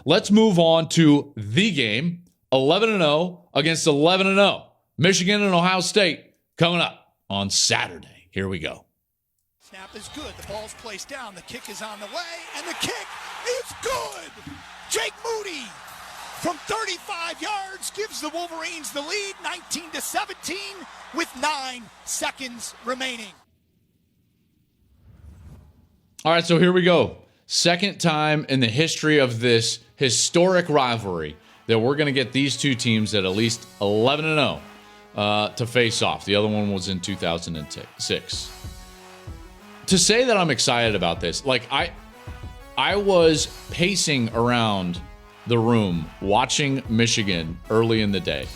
let's move on to the game, 11-0 against 11-0. Michigan and Ohio State coming up on Saturday. Here we go. Snap is good. The ball's placed down. The kick is on the way, and the kick is good. Jake Moody from 35 yards gives the Wolverines the lead, 19-17, with 9 seconds remaining. All right, so here we go. Second time in the history of this historic rivalry that we're going to get these two teams at least 11-0 to face off. The other one was in 2006. To say that I'm excited about this, like I was pacing around the room watching Michigan early in the day,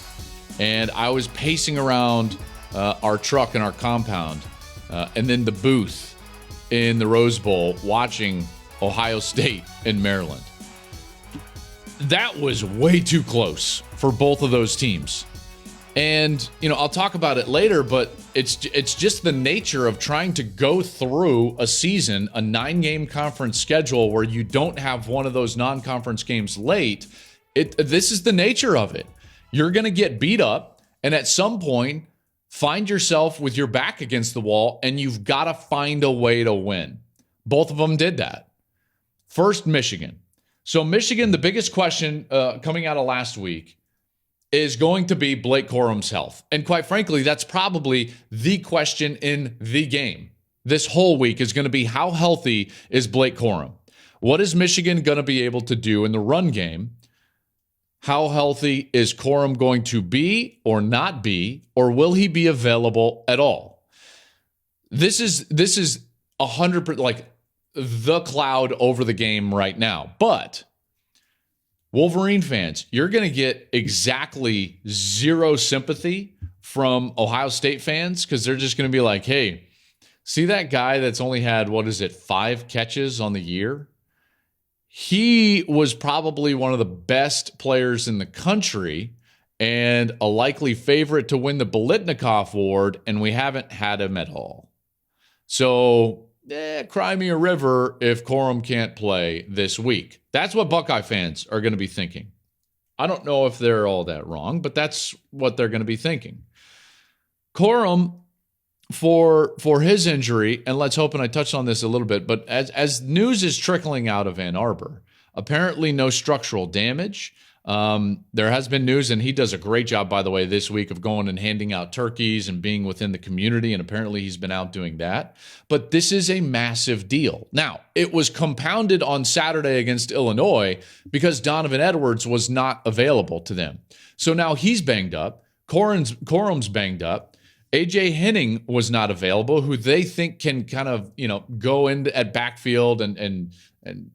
and I was pacing around our truck and our compound, and then the booth in the Rose Bowl watching Ohio State and Maryland. That was way too close for both of those teams. And, you know, I'll talk about it later, but it's just the nature of trying to go through a season, a 9-game conference schedule where you don't have one of those non-conference games late. This is the nature of it. You're going to get beat up, and at some point, find yourself with your back against the wall, and you've got to find a way to win. Both of them did that. First, Michigan. So Michigan, the biggest question coming out of last week is going to be Blake Corum's health. And quite frankly, that's probably the question in the game. This whole week is going to be, how healthy is Blake Corum? What is Michigan going to be able to do in the run game? How healthy is Corum going to be or not be, or will he be available at all? This is 100%, like, the cloud over the game right now. But Wolverine fans, you're going to get exactly zero sympathy from Ohio State fans, because they're just going to be like, hey, see that guy that's only had, 5 catches on the year? He was probably one of the best players in the country and a likely favorite to win the Biletnikoff Award, and we haven't had him at all. So, cry me a river if Corum can't play this week. That's what Buckeye fans are going to be thinking. I don't know if they're all that wrong, but that's what they're going to be thinking. Corum, for his injury, and let's hope, and I touched on this a little bit, but as news is trickling out of Ann Arbor, apparently no structural damage. There has been news, and he does a great job, by the way, this week of going and handing out turkeys and being within the community, and apparently he's been out doing that. But this is a massive deal. Now, it was compounded on Saturday against Illinois because Donovan Edwards was not available to them. So now he's banged up. Corum's banged up. A.J. Henning was not available, who they think can kind of, go in at backfield and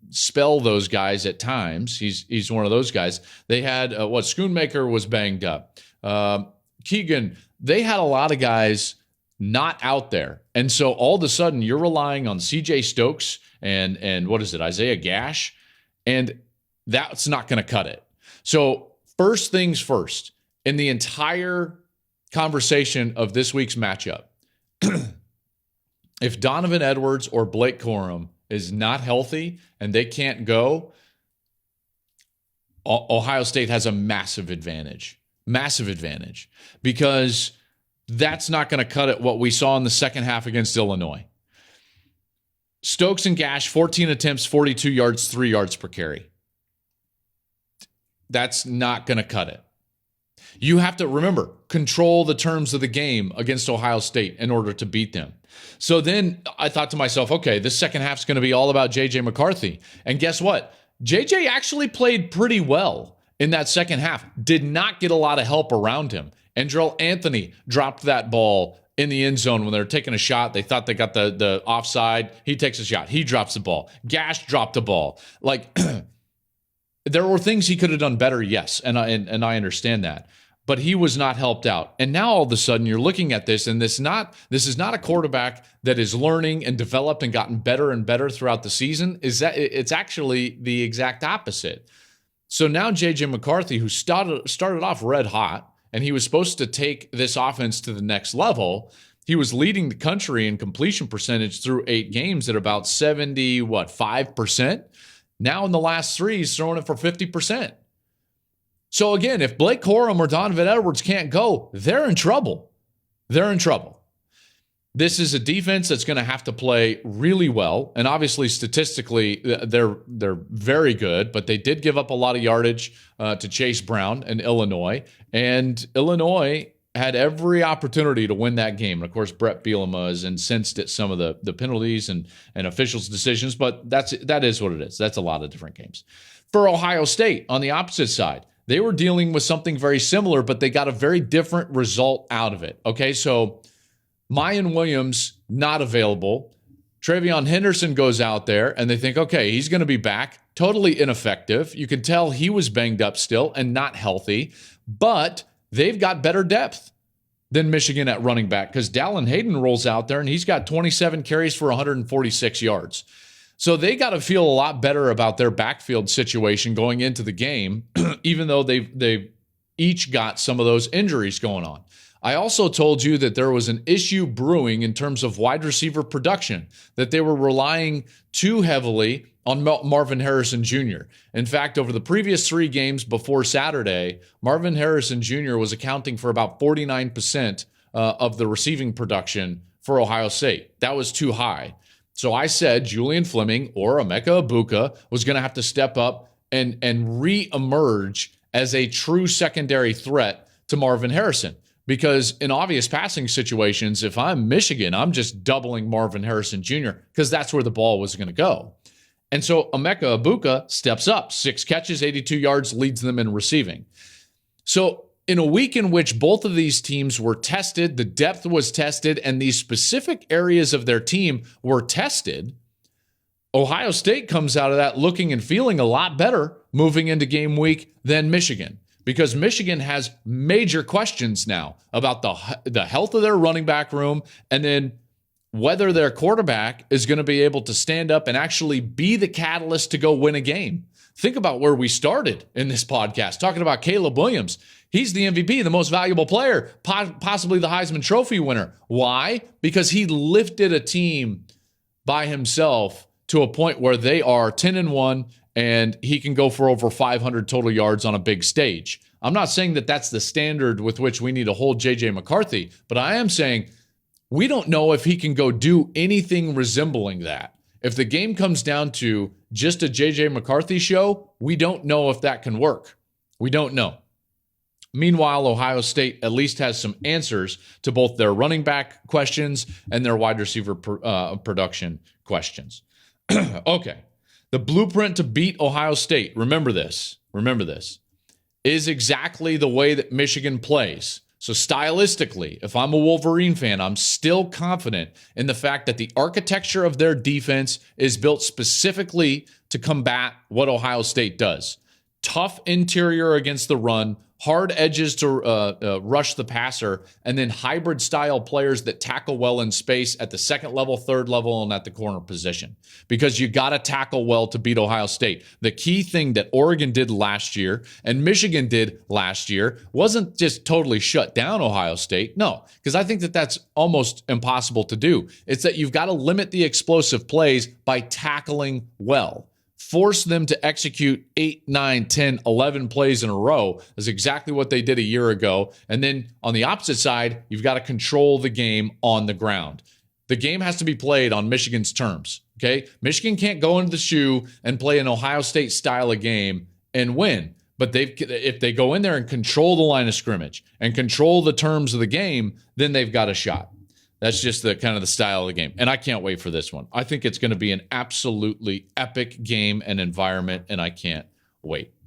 spell those guys at times. He's one of those guys. They had Schoonmaker was banged up. Keegan, they had a lot of guys not out there. And so all of a sudden you're relying on CJ Stokes and Isaiah Gash, and that's not going to cut it. So first things first, in the entire conversation of this week's matchup, if Donovan Edwards or Blake Corum is not healthy and they can't go, Ohio State has a massive advantage, because that's not going to cut it what we saw in the second half against Illinois. Stokes and Gash, 14 attempts, 42 yards, 3 yards per carry. That's not going to cut it. You have to, remember, control the terms of the game against Ohio State in order to beat them. So then I thought to myself, okay, this second half is going to be all about J.J. McCarthy. And guess what? J.J. actually played pretty well in that second half. Did not get a lot of help around him. Andrell Anthony dropped that ball in the end zone when they were taking a shot. They thought they got the offside. He takes a shot. He drops the ball. Gash dropped the ball. Like, there were things he could have done better, yes, and I understand that. But he was not helped out. And now all of a sudden you're looking at this, and this is not a quarterback that is learning and developed and gotten better and better throughout the season. It's actually the exact opposite. So now J.J. McCarthy, who started off red hot, and he was supposed to take this offense to the next level. He was leading the country in completion percentage through 8 games at about 5%. Now in the last 3, he's throwing it for 50%. So again, if Blake Corum or Donovan Edwards can't go, they're in trouble. They're in trouble. This is a defense that's going to have to play really well. And obviously, statistically, they're very good, but they did give up a lot of yardage to Chase Brown in Illinois. And Illinois had every opportunity to win that game. And of course, Brett Bielema is incensed at some of the penalties and officials' decisions, but that is what it is. That's a lot of different games. For Ohio State, on the opposite side, they were dealing with something very similar, but they got a very different result out of it. Okay, so Mayan Williams not available. Travion Henderson goes out there, and they think, okay, he's going to be back. Totally ineffective. You can tell he was banged up still and not healthy, but they've got better depth than Michigan at running back because Dallin Hayden rolls out there, and he's got 27 carries for 146 yards. So they got to feel a lot better about their backfield situation going into the game, even though they've each got some of those injuries going on. I also told you that there was an issue brewing in terms of wide receiver production, that they were relying too heavily on Marvin Harrison Jr. In fact, over the previous 3 games before Saturday, Marvin Harrison Jr. was accounting for about 49% of the receiving production for Ohio State. That was too high. So I said Julian Fleming or Emeka Egbuka was going to have to step up and reemerge as a true secondary threat to Marvin Harrison. Because in obvious passing situations, if I'm Michigan, I'm just doubling Marvin Harrison Jr. because that's where the ball was going to go. And so Emeka Egbuka steps up, 6 catches, 82 yards, leads them in receiving. So in a week in which both of these teams were tested, the depth was tested, and these specific areas of their team were tested, Ohio State comes out of that looking and feeling a lot better moving into game week than Michigan. Because Michigan has major questions now about the health of their running back room and then whether their quarterback is going to be able to stand up and actually be the catalyst to go win a game. Think about where we started in this podcast, talking about Caleb Williams. He's the MVP, the most valuable player, possibly the Heisman Trophy winner. Why? Because he lifted a team by himself to a point where they are 10-1, and he can go for over 500 total yards on a big stage. I'm not saying that that's the standard with which we need to hold J.J. McCarthy, but I am saying we don't know if he can go do anything resembling that. If the game comes down to just a J.J. McCarthy show, we don't know if that can work. We don't know. Meanwhile, Ohio State at least has some answers to both their running back questions and their wide receiver production questions. Okay. The blueprint to beat Ohio State, remember this, is exactly the way that Michigan plays. So stylistically, if I'm a Wolverine fan, I'm still confident in the fact that the architecture of their defense is built specifically to combat what Ohio State does. Tough interior against the run, hard edges to rush the passer, and then hybrid style players that tackle well in space at the second level, third level, and at the corner position. Because you got to tackle well to beat Ohio State. The key thing that Oregon did last year and Michigan did last year wasn't just totally shut down Ohio State. No, because I think that that's almost impossible to do. It's that you've got to limit the explosive plays by tackling well. Force them to execute 8, 9, 10, 11 plays in a row is exactly what they did a year ago. And then on the opposite side, you've got to control the game on the ground. The game has to be played on Michigan's terms, okay? Michigan can't go into the shoe and play an Ohio State style of game and win. But if they go in there and control the line of scrimmage and control the terms of the game, then they've got a shot. That's just the kind of the style of the game. And I can't wait for this one. I think it's going to be an absolutely epic game and environment, and I can't wait.